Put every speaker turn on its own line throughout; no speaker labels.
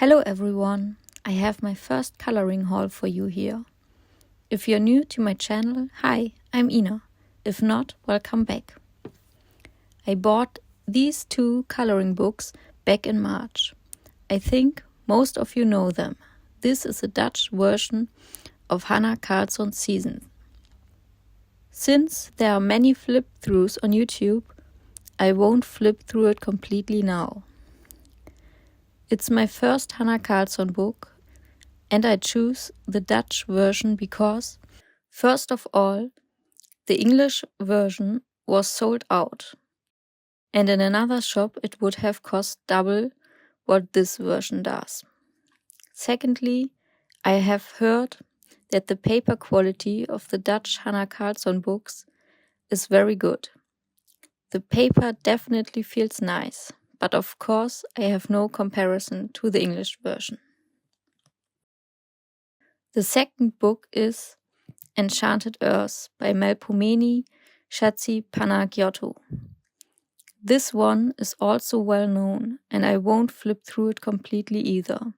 Hello everyone, I have my first coloring haul for you here. If you're new to my channel, hi, I'm Ina. If not, welcome back. I bought these two coloring books back in March. I think most of you know them. This is a Dutch version of Hannah Carlsson's Season. Since there are many flip-throughs on YouTube, I won't flip through it completely now. It's my first Hannah Carlsson book, and I choose the Dutch version because, first of all, the English version was sold out, and in another shop it would have cost double what this version does. Secondly, I have heard that the paper quality of the Dutch Hannah Carlsson books is very good. The paper definitely feels nice, but of course I have no comparison to the English version. The second book is Enchanted Earth by Melpomene Chatzipanagiotou. This one is also well known, and I won't flip through it completely either.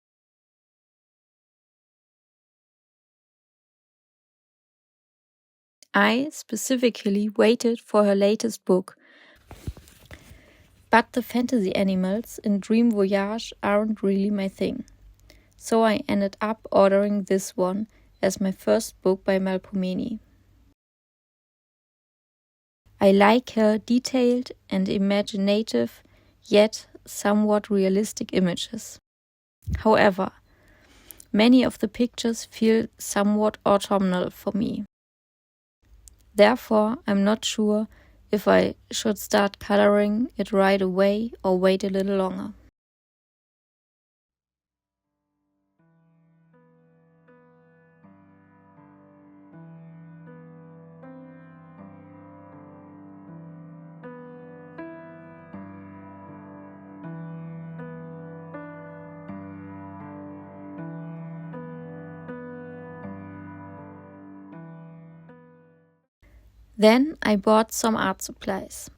I specifically waited for her latest book, but the fantasy animals in Dream Voyage aren't really my thing. So I ended up ordering this one as my first book by Melpomene. I like her detailed and imaginative, yet somewhat realistic images. However, many of the pictures feel somewhat autumnal for me. Therefore, I'm not sure if I should start coloring it right away or wait a little longer. Then I bought some art supplies.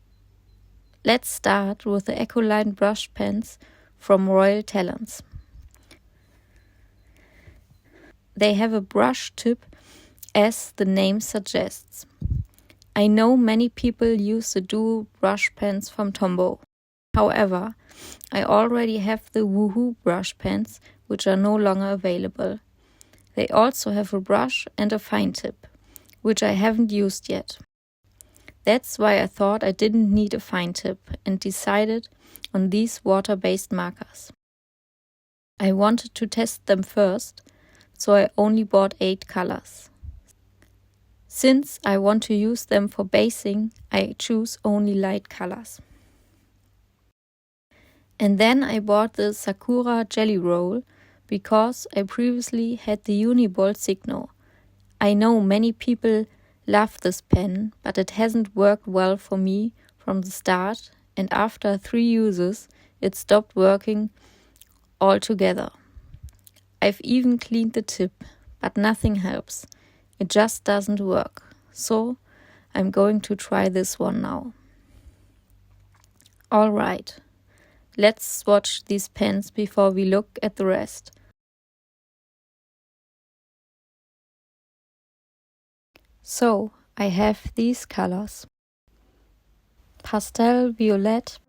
Let's start with the Ecoline brush pens from Royal Talents. They have a brush tip, as the name suggests. I know many people use the dual brush pens from Tombow. However, I already have the Woohoo brush pens, which are no longer available. They also have a brush and a fine tip, which I haven't used yet. That's why I thought I didn't need a fine tip and decided on these water-based markers. I wanted to test them first, so I only bought 8 colors. Since I want to use them for basing, I choose only light colors. And then I bought the Sakura Jelly Roll because I previously had the Uniball Signo. I know many people love this pen, but it hasn't worked well for me from the start, and after 3 uses it stopped working altogether. I've even cleaned the tip, but nothing helps. It just doesn't work. So I'm going to try this one now. Alright, let's swatch these pens before we look at the rest. So, I have these colors: Pastel Violet,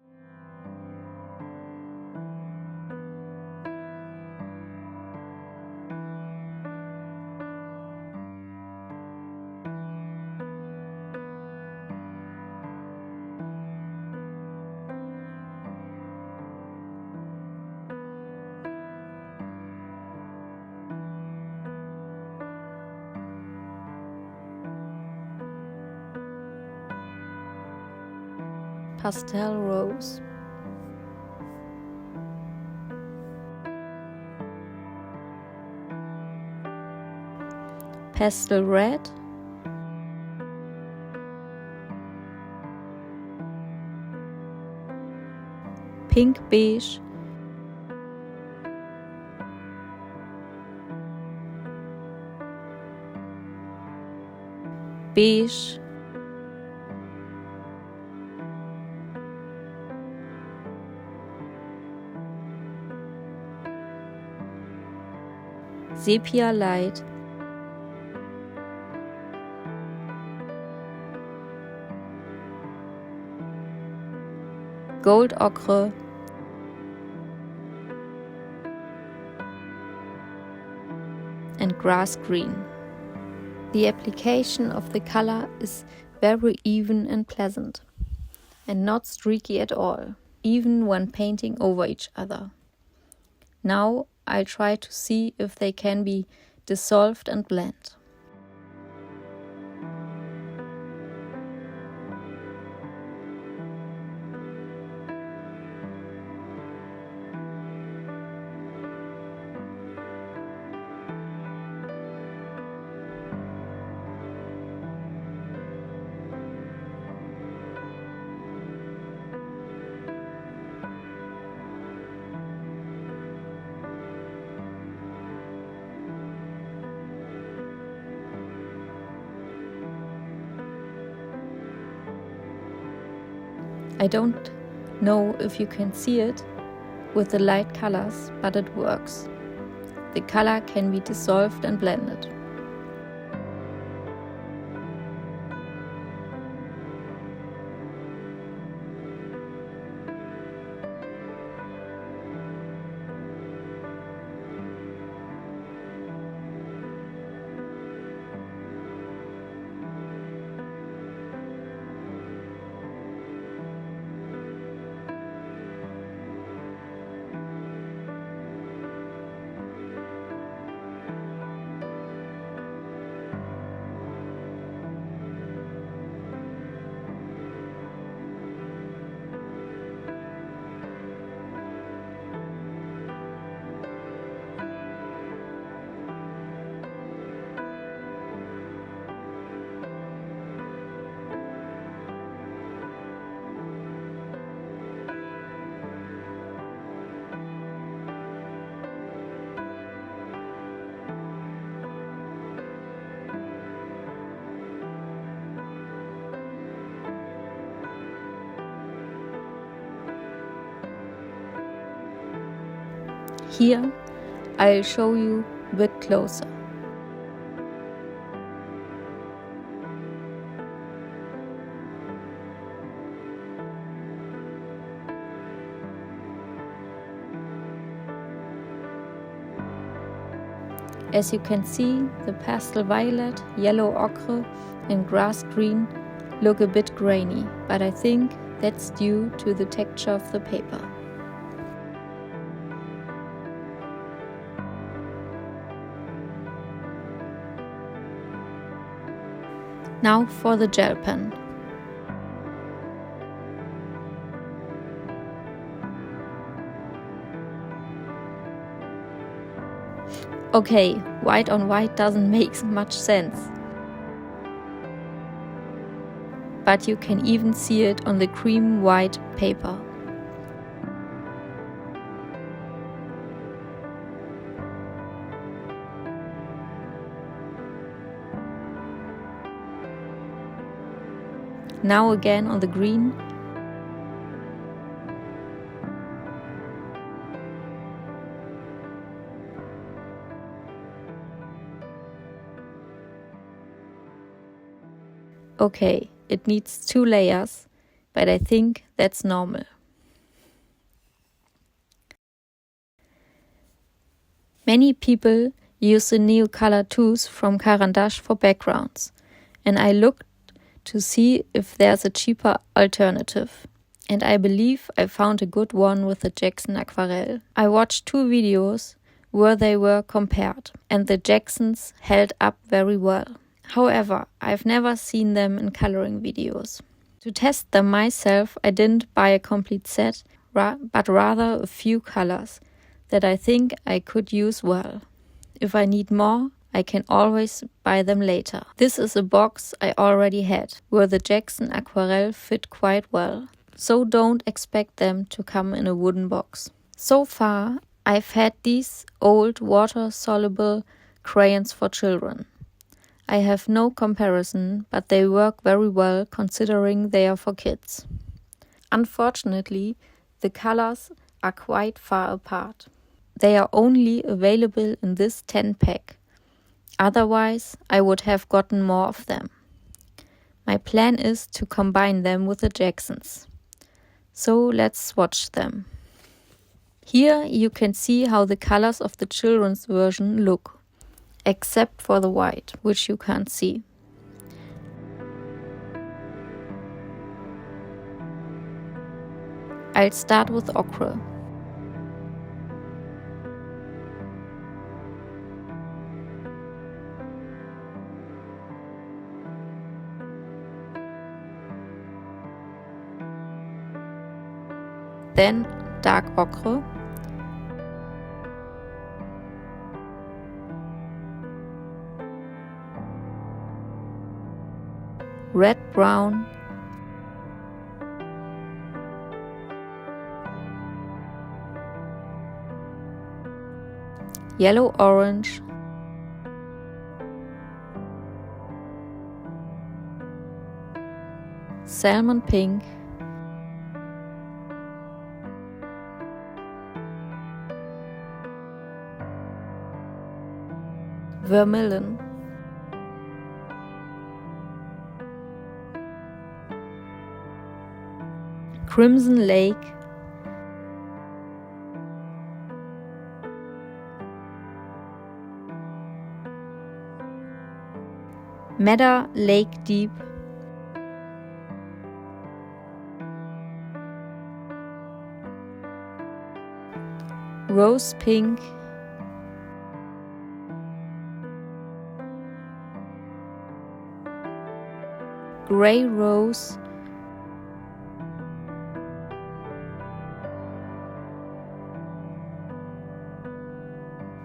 Pastel Rose, Pastel Red, Pink Beige, Beige, sepia light, gold ochre, and grass green. The application of the color is very even and pleasant, and not streaky at all, even when painting over each other. Now I'll try to see if they can be dissolved and blend. I don't know if you can see it with the light colors, but it works. The color can be dissolved and blended. Here I'll show you a bit closer. As you can see, the pastel violet, yellow ochre and grass green look a bit grainy, but I think that's due to the texture of the paper. Now for the gel pen. Okay, white on white doesn't make much sense. But you can even see it on the cream white paper. Now again on the green. Okay, it needs 2 layers, but I think that's normal. Many people use the Neocolor tools from Caran d'Ache for backgrounds, and I looked to see if there's a cheaper alternative. And I believe I found a good one with the Jackson Aquarelle. I watched 2 videos where they were compared, and the Jacksons held up very well. However, I've never seen them in coloring videos. To test them myself, I didn't buy a complete set, but rather a few colors that I think I could use well. If I need more, I can always buy them later. This is a box I already had, where the Jackson Aquarelle fit quite well. So don't expect them to come in a wooden box. So far, I've had these old water-soluble crayons for children. I have no comparison, but they work very well considering they are for kids. Unfortunately, the colors are quite far apart. They are only available in this 10 pack. Otherwise, I would have gotten more of them. My plan is to combine them with the Jacksons. So let's swatch them. Here you can see how the colors of the children's version look, except for the white, which you can't see. I'll start with ochre. Then dark ochre. Red brown. Yellow orange. Salmon pink. Vermilion. Crimson lake. Madder lake deep. Rose pink. Gray rose.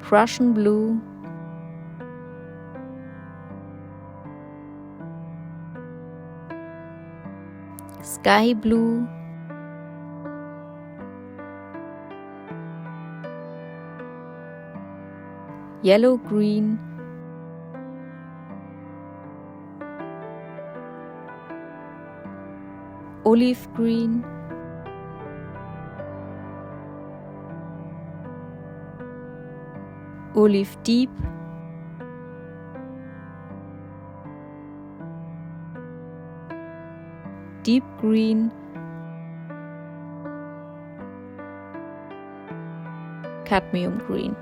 Prussian blue. Sky blue. Yellow green. Olive green. Olive deep. Deep green. Cadmium green.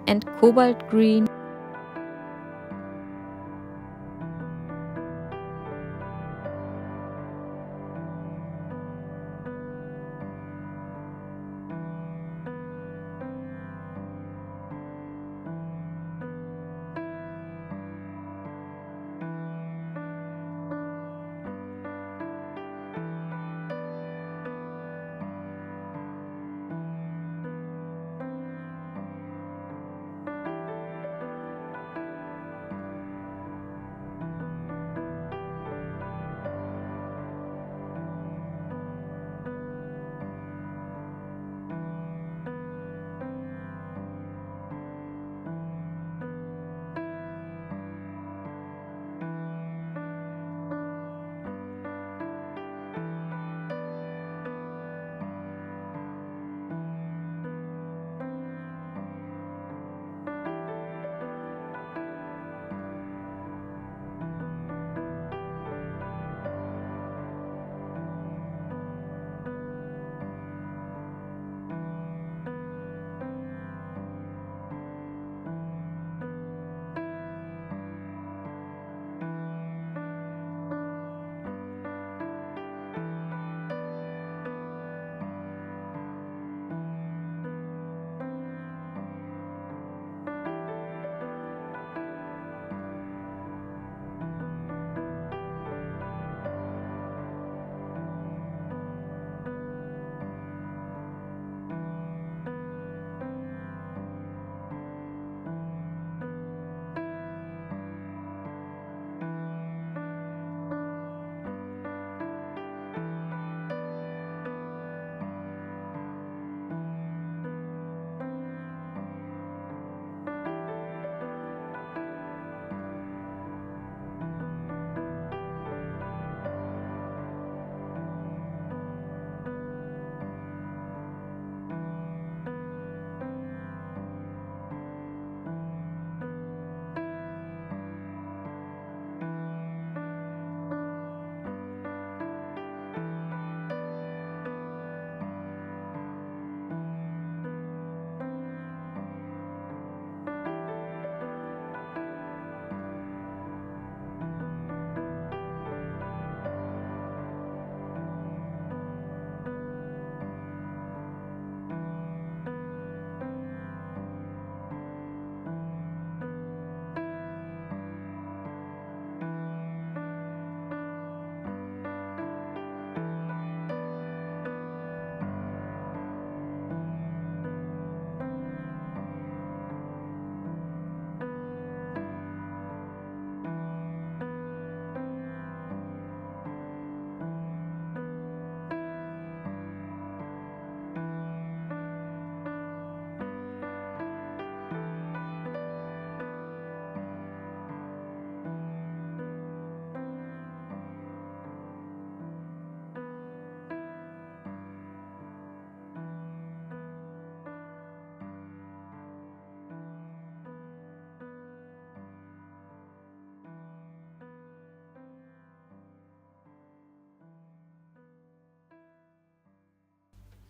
And cobalt green.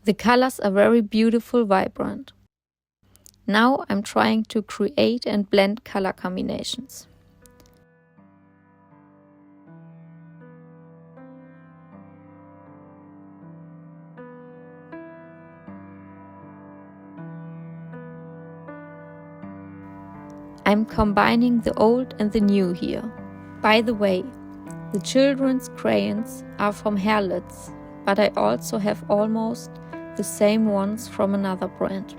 The colors are very beautiful, vibrant. Now I'm trying to create and blend color combinations. I'm combining the old and the new here. By the way, the children's crayons are from Herlitz, but I also have almost the same ones from another brand.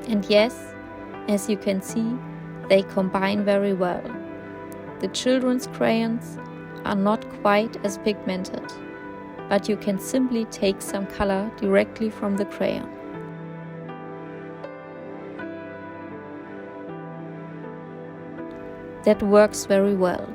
And yes, as you can see, they combine very well. The children's crayons are not quite as pigmented, but you can simply take some color directly from the crayon. That works very well.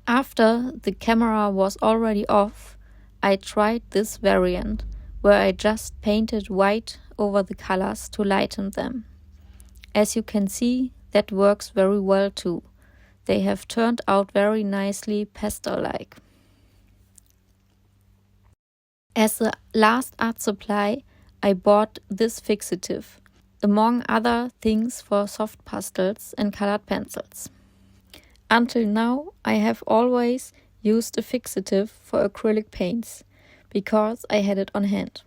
After the camera was already off, I tried this variant, where I just painted white over the colors to lighten them. As you can see, that works very well too. They have turned out very nicely pastel-like. As a last art supply, I bought this Fixative, among other things for soft pastels and colored pencils. Until now, I have always used a Fixative for acrylic paints, because I had it on hand.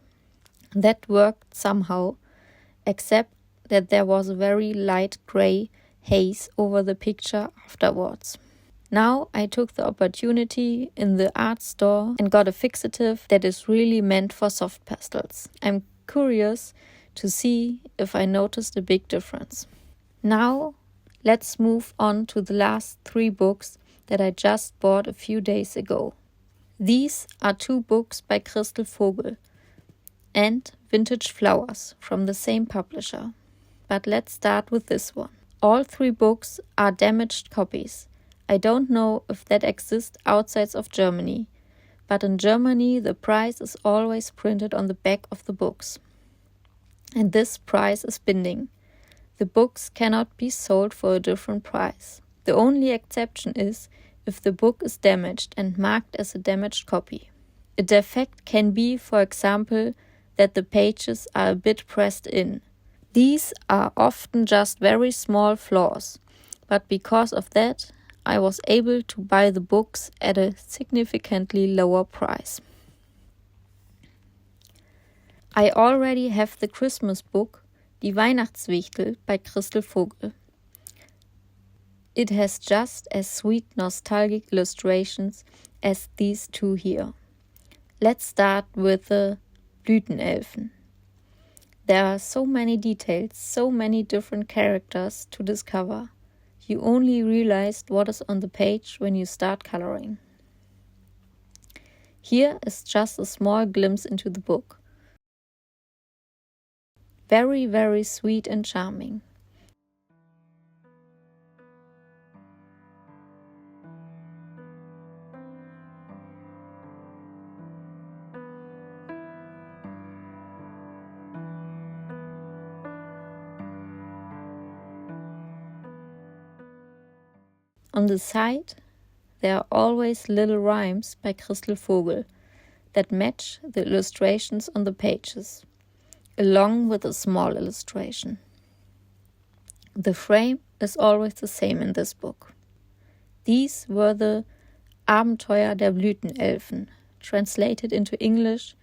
That worked somehow, except that there was a very light gray haze over the picture afterwards. Now I took the opportunity in the art store and got a Fixative that is really meant for soft pastels. I'm curious to see if I noticed a big difference. Now let's move on to the last 3 books that I just bought a few days ago. These are 2 books by Christl Vogl and Vintage Flowers from the same publisher. But let's start with this one. All 3 books are damaged copies. I don't know if that exists outside of Germany, but in Germany the price is always printed on the back of the books. And this price is binding. The books cannot be sold for a different price. The only exception is if the book is damaged and marked as a damaged copy. A defect can be, for example, that the pages are a bit pressed in. These are often just very small flaws, but because of that, I was able to buy the books at a significantly lower price. I already have the Christmas book, Die Weihnachtswichtel by Christl Vogl. It has just as sweet nostalgic illustrations as these 2 here. Let's start with the Blütenelfen. There are so many details, so many different characters to discover. You only realized what is on the page when you start coloring. Here is just a small glimpse into the book. Very, very sweet and charming. On the side, there are always little rhymes by Christl Vogl that match the illustrations on the pages, along with a small illustration. The frame is always the same in this book. These were the Abenteuer der Blütenelfen, translated into English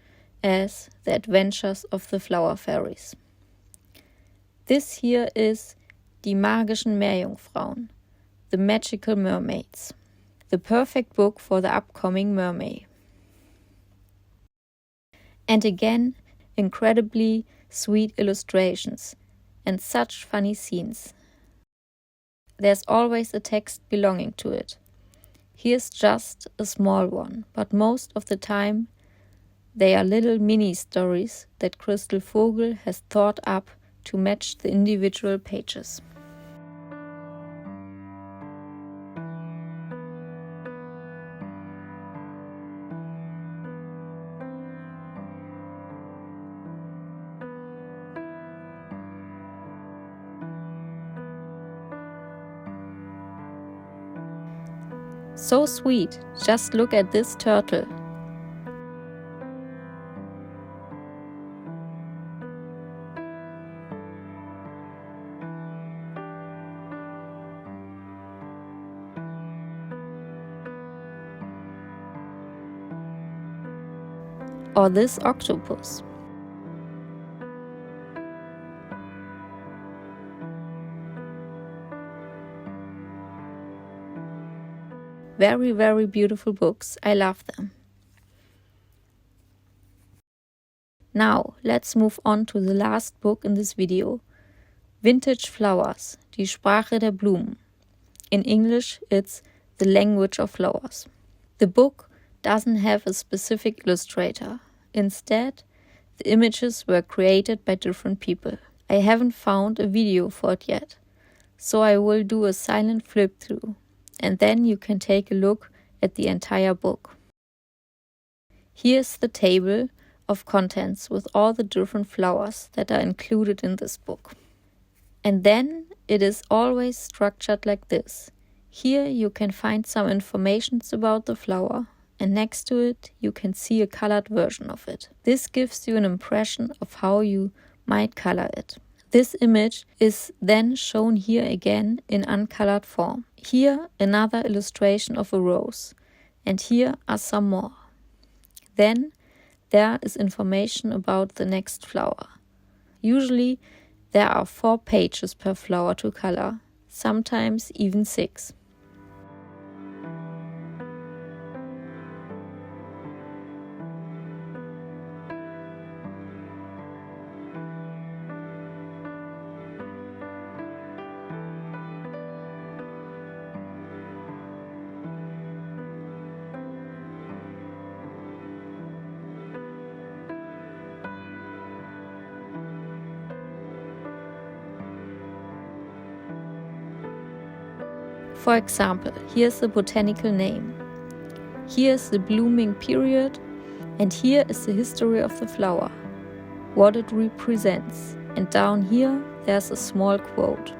as The Adventures of the Flower Fairies. This here is Die magischen Meerjungfrauen, The Magical Mermaids, the perfect book for the upcoming mermaid. And again, incredibly sweet illustrations and such funny scenes. There's always a text belonging to it. Here's just a small one, but most of the time they are little mini stories that Christl Vogl has thought up to match the individual pages. So sweet, just look at this turtle. Or this octopus. Very, very beautiful books. I love them. Now, let's move on to the last book in this video. Vintage Flowers, Die Sprache der Blumen. In English, it's The Language of Flowers. The book doesn't have a specific illustrator. Instead, the images were created by different people. I haven't found a video for it yet, so I will do a silent flip through. And then you can take a look at the entire book. Here's the table of contents with all the different flowers that are included in this book. And then it is always structured like this. Here you can find some information about the flower, and next to it you can see a colored version of it. This gives you an impression of how you might color it. This image is then shown here again in uncolored form. Here another illustration of a rose, and here are some more. Then there is information about the next flower. Usually there are 4 pages per flower to color, sometimes even 6. For example, here's the botanical name. Here's the blooming period, and here is the history of the flower, what it represents, and down here there's a small quote.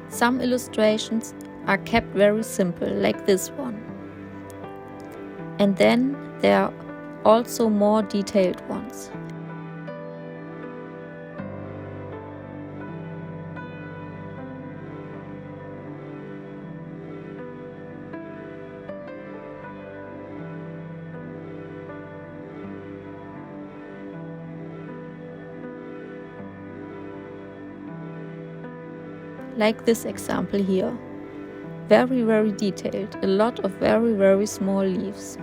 Some illustrations are kept very simple, like this one. And then there are also more detailed ones. Like this example here. Very, very detailed. A lot of very, very small leaves.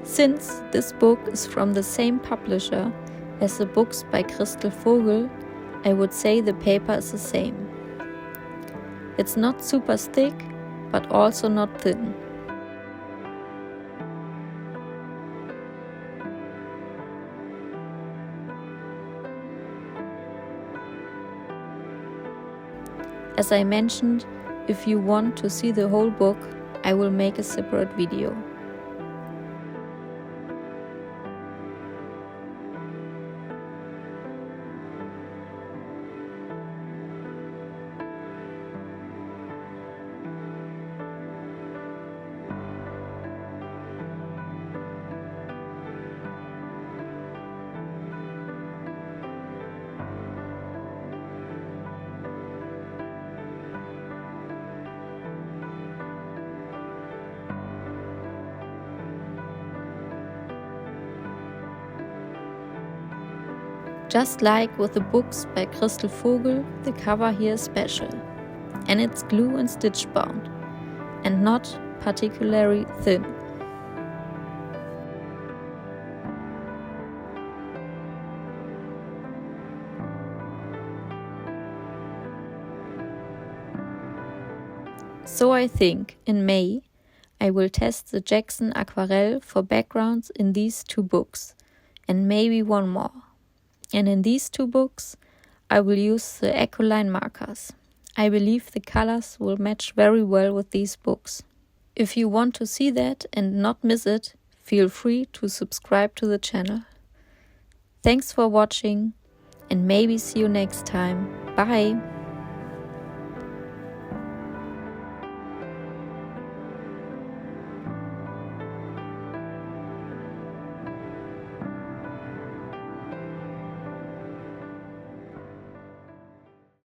Since this book is from the same publisher as the books by Christl Vogl, I would say the paper is the same. It's not super thick, but also not thin. As I mentioned, if you want to see the whole book, I will make a separate video. Just like with the books by Christl Vogl, the cover here is special, and it's glue and stitch bound, and not particularly thin. So I think in May I will test the Jackson Aquarelle for backgrounds in these 2 books, and maybe one more. And in these 2 books, I will use the Ecoline markers. I believe the colors will match very well with these books. If you want to see that and not miss it, feel free to subscribe to the channel. Thanks for watching, and maybe see you next time. Bye!